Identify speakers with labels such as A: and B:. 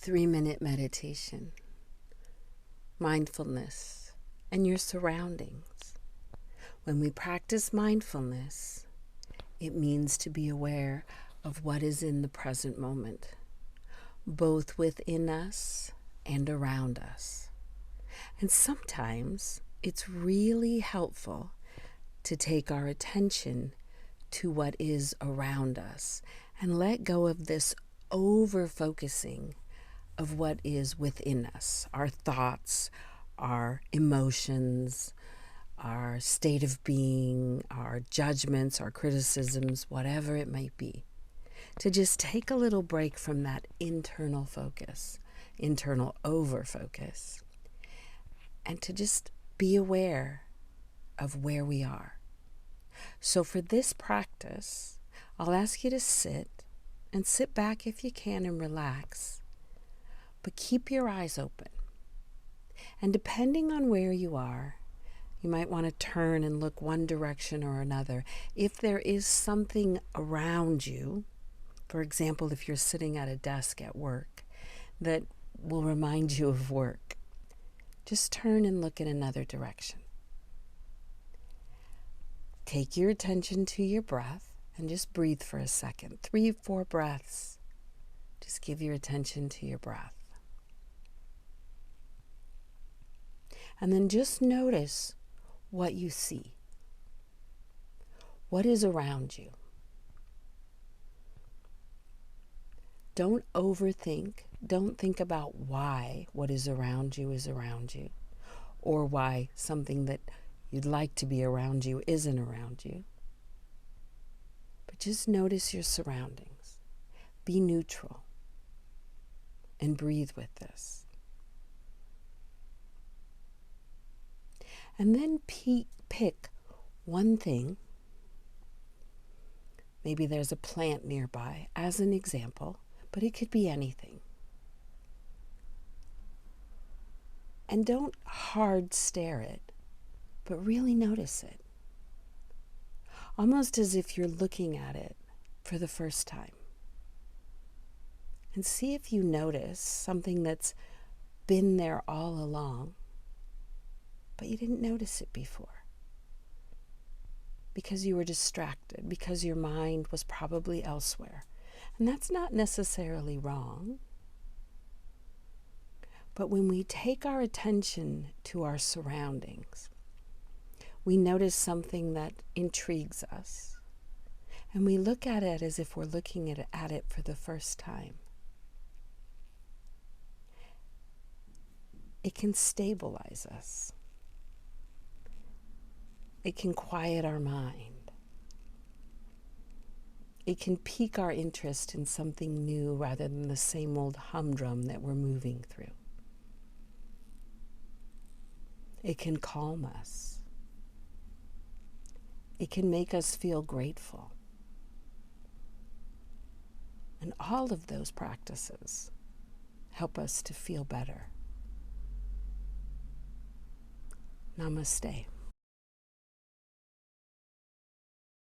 A: 3-minute meditation, mindfulness, and your surroundings. When we practice mindfulness, it means to be aware of what is in the present moment, both within us and around us. And sometimes it's really helpful to take our attention to what is around us and let go of this over-focusing of what is within us, our thoughts, our emotions, our state of being, our judgments, our criticisms, whatever it might be. To just take a little break from that internal focus, internal over-focus, and to just be aware of where we are. So for this practice, I'll ask you to sit back if you can and relax, but keep your eyes open. And depending on where you are, you might want to turn and look one direction or another. If there is something around you, for example, if you're sitting at a desk at work that will remind you of work, just turn and look in another direction. Take your attention to your breath and just breathe for a second. 3-4 breaths. Just give your attention to your breath. And then just notice what you see. What is around you? Don't overthink. Don't think about why what is around you, or why something that you'd like to be around you isn't around you. But just notice your surroundings. Be neutral and breathe with this. And then pick one thing. Maybe there's a plant nearby as an example, but it could be anything. And don't hard stare it, but really notice it. Almost as if you're looking at it for the first time. And see if you notice something that's been there all along, but you didn't notice it before. Because you were distracted, because your mind was probably elsewhere. And that's not necessarily wrong. But when we take our attention to our surroundings, we notice something that intrigues us. And we look at it as if we're looking at it for the first time. It can stabilize us. It can quiet our mind. It can pique our interest in something new rather than the same old humdrum that we're moving through. It can calm us. It can make us feel grateful. And all of those practices help us to feel better. Namaste.